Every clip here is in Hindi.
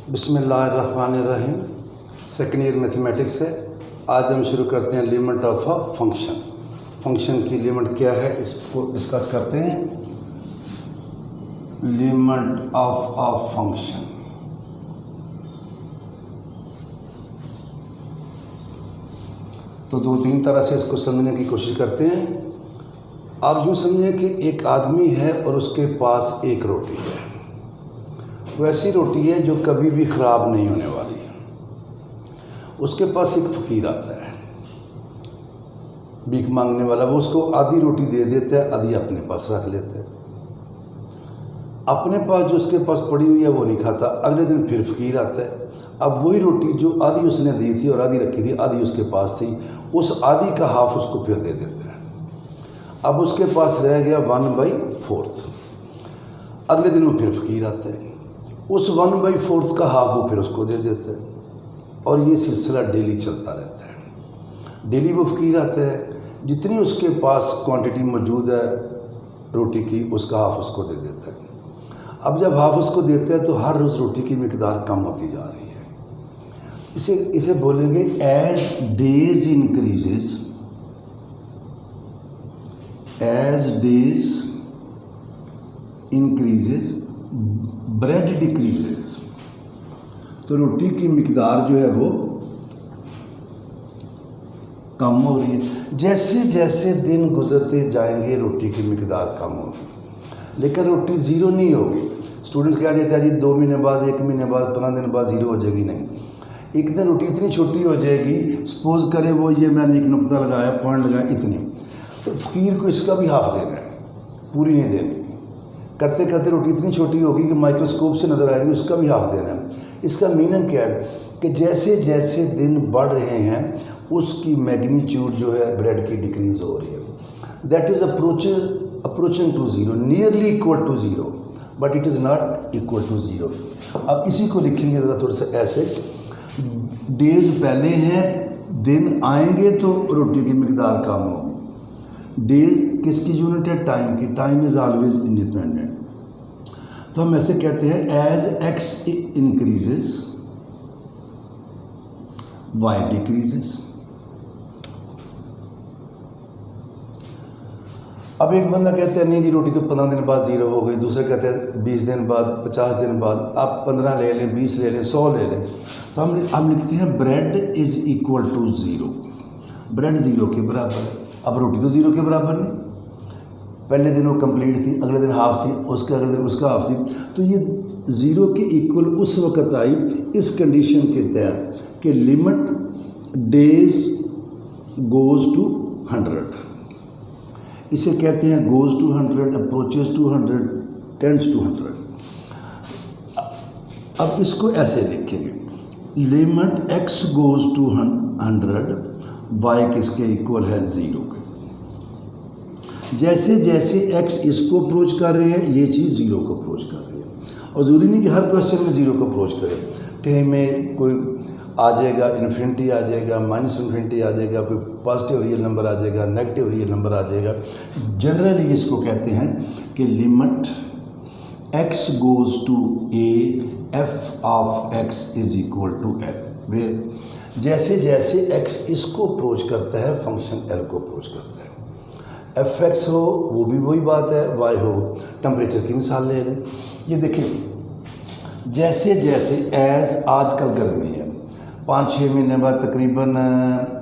बिस्मिल्लाहिर्रहमानिर्रहीम। सेकेंड ईयर मैथमेटिक्स है। आज हम शुरू करते हैं limit of a function. Function की लिमिट क्या है इसको डिस्कस करते हैं। Limit of a function. तो दो तीन तरह से इसको समझने की कोशिश करते हैं। आप यूँ समझिए कि एक आदमी है और उसके पास एक रोटी है। वैसी रोटी है जो कभी भी ख़राब नहीं होने वाली। उसके पास एक फ़कीर आता है भीख मांगने वाला, वो उसको आधी रोटी दे देता है, आधी अपने पास रख लेता है। अपने पास जो उसके पास पड़ी हुई है वो नहीं खाता। अगले दिन फिर फ़कीर आता है। अब वही रोटी जो आधी उसने दी थी और आधी रखी थी, आधी उसके पास थी, उस आधी का हाफ उसको फिर दे देता है। अब उसके पास रह गया 1/4। अगले दिन वो फिर फ़कीर आता है, उस 1/4 का हाफ वो फिर उसको दे देता है। और ये सिलसिला डेली चलता रहता है। डेली वो फ़कीर आता है, जितनी उसके पास क्वांटिटी मौजूद है रोटी की, उसका हाफ उसको दे देता है। अब जब हाफ उसको देता है तो हर रोज़ रोटी की मिकदार कम होती जा रही है। इसे बोलेंगे as days increases, as days increases bread decreases. तो रोटी की मिकदार जो है वो कम हो रही है। जैसे जैसे दिन गुजरते जाएंगे रोटी की मिकदार कम होगी, लेकिन रोटी ज़ीरो नहीं होगी। स्टूडेंट्स क्या देते हैं जी 2 महीने बाद, 1 महीने बाद, 15 दिन बाद ज़ीरो हो जाएगी। नहीं, एक दिन रोटी इतनी छोटी हो जाएगी, सपोज करें वो ये मैंने एक नुक्ता लगाया, पॉइंट लगाया इतनी, तो फ़कीर को इसका भी हाफ देना है, पूरी नहीं देनी। करते करते रोटी इतनी छोटी होगी कि माइक्रोस्कोप से नज़र आएगी, उसका भी हाफ देना है। इसका मीनिंग क्या है कि जैसे जैसे दिन बढ़ रहे हैं उसकी मैग्नीट्यूड जो है ब्रेड की डिक्रीज़ हो रही है। That is approaching to zero, nearly equal to zero, but it is not equal to zero. अब इसी को लिखेंगे ज़रा थोड़ा सा ऐसे। डेज पहले हैं, दिन आएंगे तो रोटी की मिकदार कम होगी। डेज किसकी यूनिट है? टाइम की। Time is always independent. तो हम ऐसे कहते हैं as x increases y decreases. अब एक बंदा कहते हैं नहीं जी रोटी तो 15 दिन बाद ज़ीरो हो गई, दूसरे कहते हैं 20 दिन बाद, 50 दिन बाद, आप 15 ले लें, 20 ले लें, 100 ले लें। तो हम लिखते हैं bread is equal to zero. Bread zero के बराबर है। अब रोटी तो ज़ीरो के बराबर नहीं, पहले दिन वो कंप्लीट थी, अगले दिन हाफ थी, उसके अगले दिन उसका हाफ थी। तो ये ज़ीरो के इक्वल उस वक़्त आई इस कंडीशन के तहत कि लिमिट डेज गोज़ टू 100। इसे कहते हैं goes to 100, approaches to 100, tends to 100। अब इसको ऐसे लिखेंगे, limit x goes to 100, y किसके इक्वल है? ज़ीरो के। जैसे जैसे एक्स इसको अप्रोच कर रहे हैं ये चीज़ ज़ीरो को अप्रोच कर रही है। और ज़रूरी नहीं कि हर क्वेश्चन में ज़ीरो को अप्रोच करें। कहीं में कोई आ जाएगा इन्फिनिटी आ जाएगा, माइनस इन्फिनिटी आ जाएगा, कोई पॉजिटिव रियल नंबर आ जाएगा, नेगेटिव रियल नंबर आ जाएगा। जनरली इसको कहते हैं कि limit x goes to a f of x is equal to L. वे जैसे जैसे एक्स इसको अप्रोच करता है फंक्शन एल को अप्रोच करता है। एफ एक्स हो वो भी वही बात है, वाई हो। टेम्परेचर की मिसाल ले लें। ये देखिए जैसे जैसे एज आजकल गर्मी है, 5-6 महीने बाद तकरीबन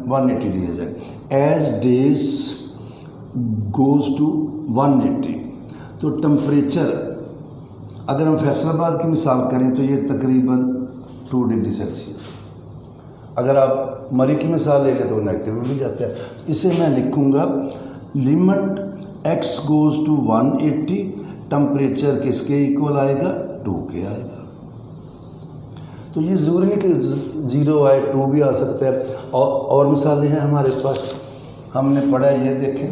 180 डेज है। एज डेज गोज़ टू 180, तो टेम्परेचर अगर हम फैसलाबाद की मिसाल करें तो ये तकरीबन 2 डिग्री सेल्सियस। अगर आप मरी की मिसाल ले लें तो नेगेटिव में भी जाता है। इसे मैं लिखूँगा limit x goes to 180, temperature किसके इक्वल आएगा? 2 के आएगा। तो ये ज़रूरी नहीं कि 0 आए, 2 भी आ सकता है। और मिसालें हैं हमारे पास, हमने पढ़ा ये देखें।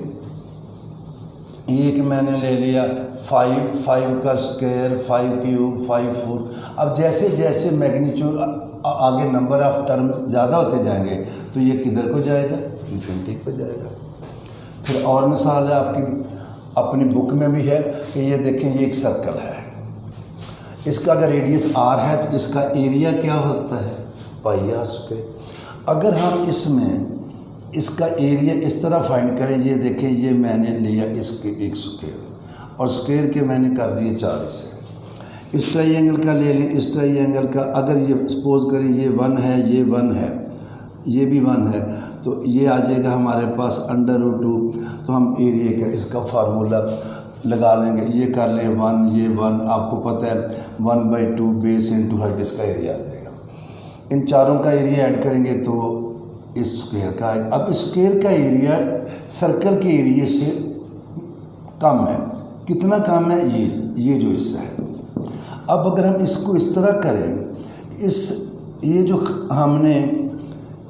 ये कि मैंने ले लिया 5 का स्क्वायर, 5 क्यूब, 5 4। अब जैसे जैसे मैग्नीट्यूड आगे नंबर ऑफ टर्म ज़्यादा होते जाएंगे तो ये किधर को जाएगा? इन्फिनिटी को जाएगा। फिर और मिसाल है आपकी अपनी बुक में भी है कि ये देखें, ये एक सर्कल है। इसका अगर रेडियस r है तो इसका एरिया क्या होता है, पाई आर स्क्वायर। अगर हम इसमें इसका एरिया इस तरह फाइंड करें, ये देखें, ये मैंने लिया इसके एक स्क्वायर और स्क्वायर के मैंने कर दिए 4 हिस्से। इस ट्राइंगल का ले लें, इस ट्राइंगल का अगर ये सपोज करें ये 1 है, ये 1 है, ये भी 1 है, तो ये आ जाएगा हमारे पास √2। तो हम एरिया का इसका फार्मूला लगा लेंगे, ये कर लें 1, ये 1, आपको पता है 1/2 बेस इंटू हाइट इसका एरिया आ जाएगा। इन चारों का एरिया ऐड करेंगे तो इस स्क्वायर का। अब स्क्वायर का एरिया सर्कल के एरिया से कम है, कितना कम है, ये जो हिस्सा है। अब अगर हम इसको इस तरह करें, ये जो हमने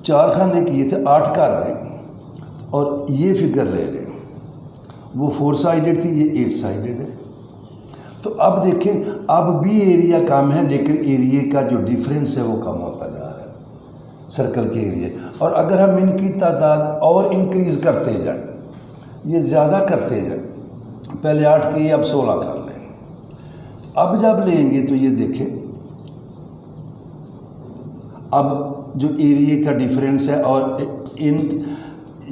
4 खाने किए थे 8 कर दें और ये फिगर ले लें, वो 4 साइडेड थी, ये 8 साइडेड है। तो अब देखें, अब भी एरिया कम है लेकिन एरिया का जो डिफरेंस है वो कम होता जा रहा है सर्कल के एरिया। और अगर हम इनकी तादाद और इंक्रीज़ करते जाएं, ये ज़्यादा करते जाएं, पहले 8 किए अब 16 कर लें, अब जब लेंगे तो ये देखें, अब जो एरिया का डिफरेंस है और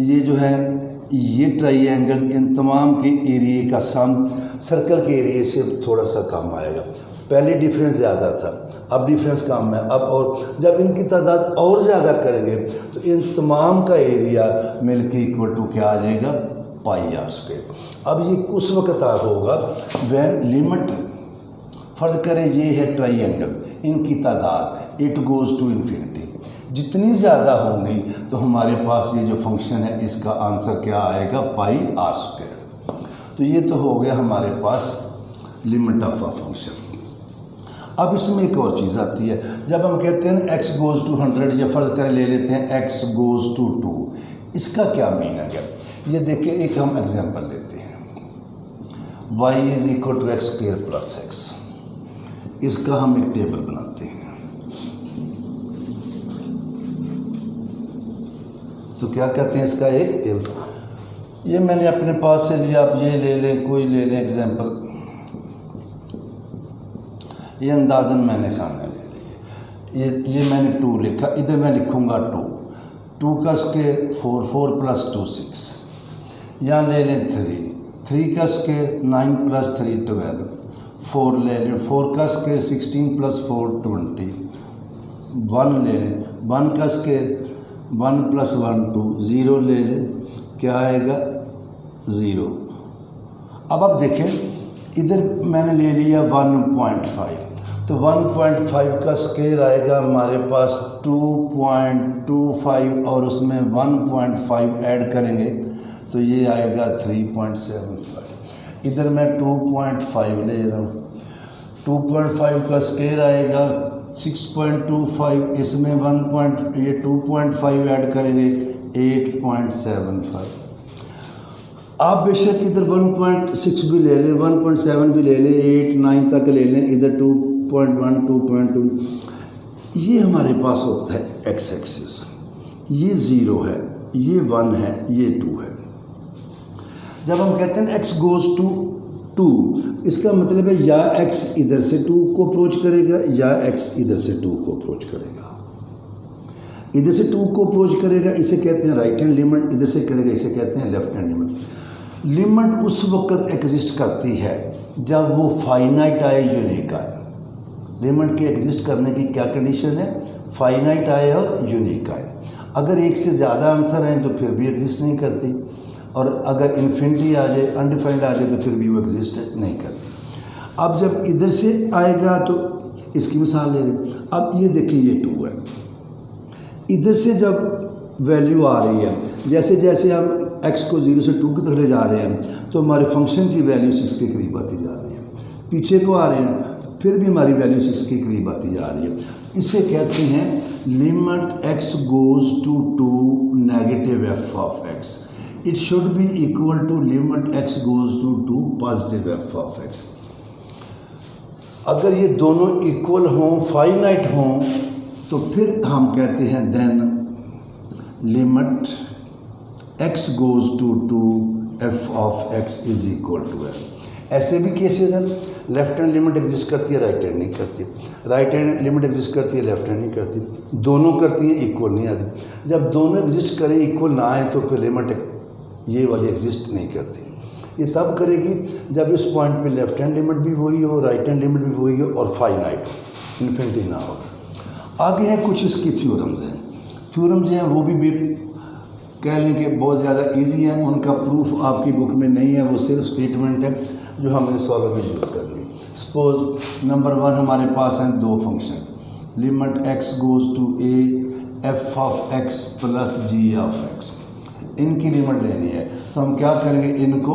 ये जो है ये ट्राइंगल, इन तमाम के एरिया का सम सर्कल के एरिया से थोड़ा सा कम आएगा। पहले डिफरेंस ज़्यादा था, अब डिफरेंस कम है। अब और जब इनकी तादाद और ज़्यादा करेंगे तो इन तमाम का एरिया मिलके इक्वल टू क्या आ जाएगा, पाई आर स्क्वायर। अब ये उस वक्त होगा वैन लिमिट, फ़र्ज़ करें ये है ट्राइंगल, इनकी तादाद इट गोज़ टू इन्फिनिटी, जितनी ज़्यादा होंगी तो हमारे पास ये जो फंक्शन है इसका आंसर क्या आएगा, पाई आर स्क्वायर। तो ये तो हो गया हमारे पास लिमिट ऑफ अ फंक्शन। अब इसमें एक और चीज़ आती है, जब हम कहते हैं x गोज़ टू 100 या फ़र्ज़ करें ले लेते हैं x गोज़ टू 2, इसका क्या मीनिंग है। ये देखिए, एक हम एग्जांपल लेते हैं, y is equal to x square plus x. इसका हम एक टेबल बनाते हैं। तो क्या करते हैं, इसका एक टेबल, ये मैंने अपने पास से लिया, आप ये ले लें, कोई ले लें एग्जांपल, ये अंदाज़न मैंने खाना ले लिया, ये मैंने 2 लिखा, इधर मैं लिखूँगा 2 का स्क्वायर 4, 4 + 2 6, यहाँ ले लें 3 का स्क्वायर 9 + 3 12, 4 ले लें, 4 का स्क्वायर 16 + 4 20, 1 ले लें, 1 का स्क्वायर 1 + 1 2, 0 ले लें, क्या आएगा 0। अब आप देखें, इधर मैंने ले लिया 1.5, तो 1.5 का स्क्वायर आएगा हमारे पास 2.25 और उसमें 1.5 ऐड करेंगे तो ये आएगा 3.75। इधर मैं 2.5 ले रहा हूँ, 2.5 का स्क्वायर आएगा 6.25, इसमें 2.5 ऐड करेंगे 8.75। आप बेशक इधर 1.6 भी ले लें, 1.7 भी ले लें, 8, 9 तक ले लें, इधर 2.1, 2.2, ये हमारे पास होता है एक्स एक्सिस, ये 0 है, ये 1 है, ये 2 है। जब हम कहते हैं x गोज़ टू 2, इसका मतलब है या x इधर से 2 को अप्रोच करेगा या x इधर से 2 को अप्रोच करेगा। इधर से 2 को अप्रोच करेगा, इसे कहते हैं राइट हैंड लिमिट, इधर से करेगा, इसे कहते हैं लेफ्ट हैंड लिमिट। लिमिट उस वक्त एग्जिस्ट करती है जब वो फाइनाइट आए, यूनिक आए। लिमिट के एग्जिस्ट करने की क्या कंडीशन है, फाइनाइट आए और यूनिक आए। अगर एक से ज़्यादा आंसर हैं तो फिर भी एग्जिस्ट नहीं करती, और अगर इन्फिनिटी आ जाए, अनडिफाइंड आ जाए तो फिर भी वो एग्जिस्ट नहीं करती। अब जब इधर से आएगा तो इसकी मिसाल ले लें, अब ये देखिए ये 2 है, इधर से जब वैल्यू आ रही है, जैसे जैसे हम x को 0 से 2 की तरफ ले जा रहे हैं तो हमारे फंक्शन की वैल्यू 6 के करीब आती जा रही है, पीछे को आ रहे हैं तो फिर भी हमारी वैल्यू 6 के करीब आती जा रही है। इसे कहते हैं limit x goes to 2 negative f of x, it should be equal to limit x goes to 2 positive f of x। अगर ये दोनों इक्वल हों, फाइनाइट हों, तो फिर हम कहते हैं then limit x goes to 2 f of x is equal to f। ऐसे भी केसेस हैं लेफ्ट हैंड लिमिट एग्जिस्ट करती है, राइट हैंड नहीं करती। राइट हैंड लिमिट एग्जिस्ट करती है, लेफ्ट हैंड नहीं करती। दोनों करती हैं, इक्वल नहीं आती। जब दोनों एग्जिस्ट करें, इक्वल ना आए, तो फिर लिमिट ये वाली एग्जिस्ट नहीं करती। ये तब करेगी जब इस पॉइंट पे लेफ्ट हैंड लिमिट भी वही हो, राइट हैंड लिमिट भी वही हो और फाइनाइट हो, इन्फिनिटी ना हो। आगे हैं कुछ इसकी थ्योरम्स हैं। थ्योरम जो हैं वो भी कह लें कि बहुत ज़्यादा इजी है। उनका प्रूफ आपकी बुक में नहीं है, वो सिर्फ स्टेटमेंट है जो हमने सॉल्व में यूज़ कर ली। सपोज नंबर 1 हमारे पास हैं दो function, limit x goes to a f of x plus g of x। इनकी लिमिट लेनी है तो हम क्या करेंगे, इनको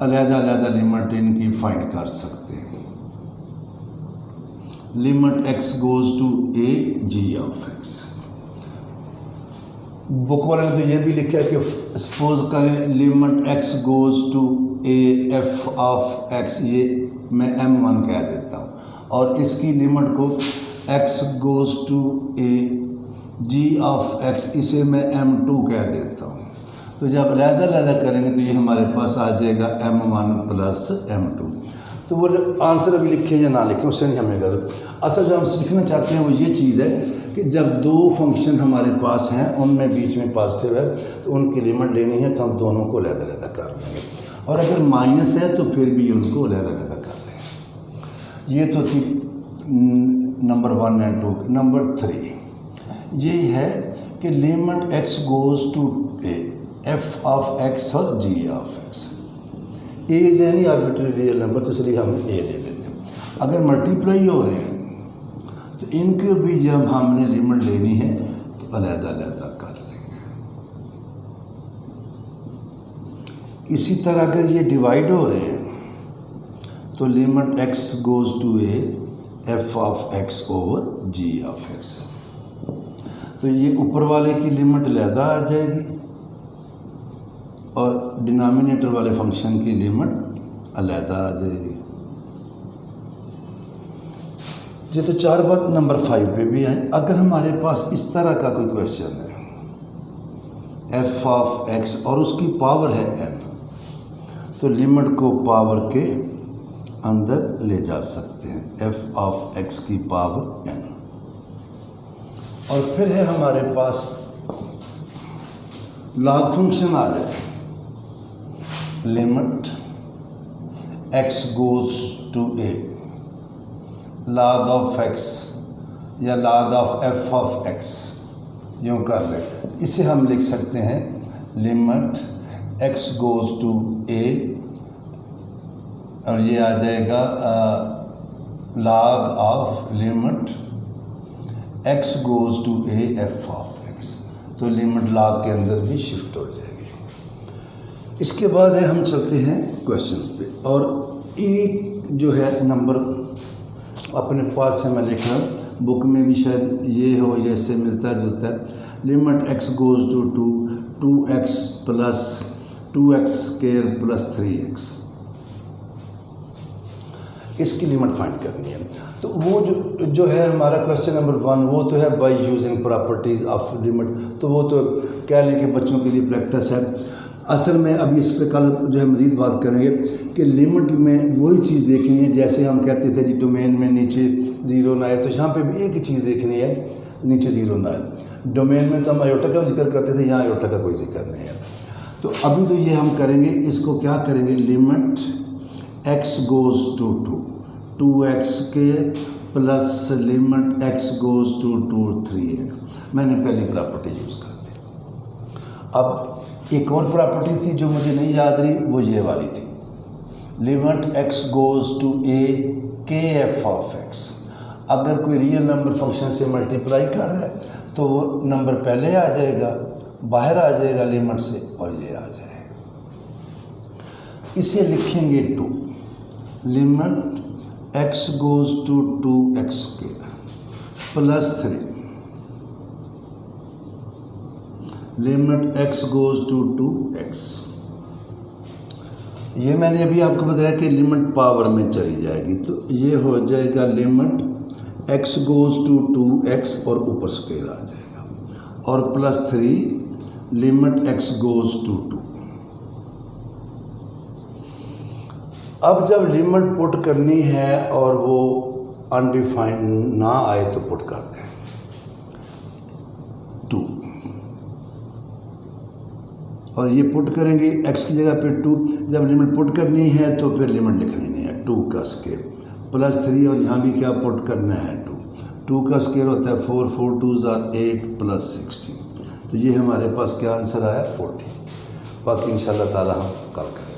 अलग-अलग लिमिट इनकी फाइंड कर सकते हैं। Limit x goes to a g of x। Book वाले ने तो ये भी लिखा है कि सपोज करें limit x goes to a f of x, ये मैं m1 कह देता हूँ, और इसकी लिमिट को x goes to a g of x, इसे मैं m2 कह देता हूँ। तो जब अलग-अलग करेंगे तो ये हमारे पास आ जाएगा m1 प्लस m2। तो वो आंसर अभी लिखें या ना लिखें उससे नहीं हमें गलत। असल जो हम सीखना चाहते हैं वो ये चीज़ है कि जब दो फंक्शन हमारे पास हैं, उनमें बीच में पॉजिटिव है, तो उनकी लिमिट लेनी है तो हम दोनों को अलग-अलग कर लेंगे, और अगर माइनस है तो फिर भी उनको अलग-अलग कर लेंगे। ये तो थी नंबर 1 एंड 2। नंबर 3 ये है कि limit x goes to a f of x और g of x। a is any arbitrary real number, तो इसलिए हम a ले लेते हैं। अगर मल्टीप्लाई हो रहे हैं तो इनके भी जब हमने लिमिट लेनी है तो अलग-अलग कर लेंगे। इसी तरह अगर ये डिवाइड हो रहे हैं तो limit x goes to a f of x over g of x। तो ये ऊपर वाले की लिमिट अलग आ जाएगी और डिनोमिनेटर वाले फंक्शन की लिमिट अलग आ जाएगी। ये तो 4 बात। नंबर 5 पे भी आए। अगर हमारे पास इस तरह का कोई क्वेश्चन है f ऑफ x और उसकी पावर है n, तो लिमिट को पावर के अंदर ले जा सकते हैं, f ऑफ x की पावर n। और फिर है हमारे पास लॉग फंक्शन आ जाए, limit x goes to a log of x या log of f of x, यूँ कर ले। इसे हम लिख सकते हैं limit x goes to a, और ये आ जाएगा log of limit x goes to a f of x। तो लिमिट log के अंदर भी शिफ्ट हो जाएगी। इसके बाद है हम चलते हैं क्वेश्चन पे, और एक जो है नंबर अपने पास से मैं लिख रहा हूँ, बुक में भी शायद ये हो, जैसे मिलता जुलता है। Limit x goes to 2x plus 2x square plus 3x, इसकी लिमिट फाइंड करनी है। तो वो जो है हमारा क्वेश्चन नंबर 1, वो तो है by using properties of limit. तो वो तो कह लें कि बच्चों के लिए प्रैक्टिस है। असल में अभी इस पर कल जो है मज़ीद बात करेंगे कि लिमिट में वही चीज़ देखनी है, जैसे हम कहते थे जी डोमेन में नीचे 0 ना आए, तो यहाँ पे भी एक ही चीज़ देखनी है, नीचे 0 ना आए। डोमेन में तो हम आयोटा का जिक्र करते थे, यहाँ आयोटा का कोई जिक्र नहीं है। तो अभी तो ये हम करेंगे, इसको क्या करेंगे, limit x goes to 2x के plus limit x goes to 3x। मैंने पहली प्रॉपर्टी यूज़ कर दी। अब एक और प्रॉपर्टी थी जो मुझे नहीं याद रही, वो ये वाली थी, limit x goes to a k f of x। अगर कोई रियल नंबर फंक्शन से मल्टीप्लाई कर रहा है तो वो नंबर पहले आ जाएगा, बाहर आ जाएगा लिमिट से, और ये आ जाएगा। इसे लिखेंगे 2, limit x goes to 2x के plus 3 limit x goes to 2x। ये मैंने अभी आपको बताया कि लिमिट पावर में चली जाएगी, तो ये हो जाएगा limit x goes to 2x और ऊपर स्क्वायर आ जाएगा, और plus 3 limit x goes to 2। अब जब लिमिट पुट करनी है और वो अनडिफाइंड ना आए तो पुट करते हैं 2, और ये पुट करेंगे x की जगह पे 2। जब लिमिट पुट करनी है तो फिर लिमिट लिखनी नहीं है, 2 का स्केयर +3, और यहाँ भी क्या पुट करना है 2 का स्केयर होता है 4, 4 2s are 8 + 16। तो ये हमारे पास क्या आंसर आया 40। बाकी इंशाल्लाह ताला हम कल करेंगे।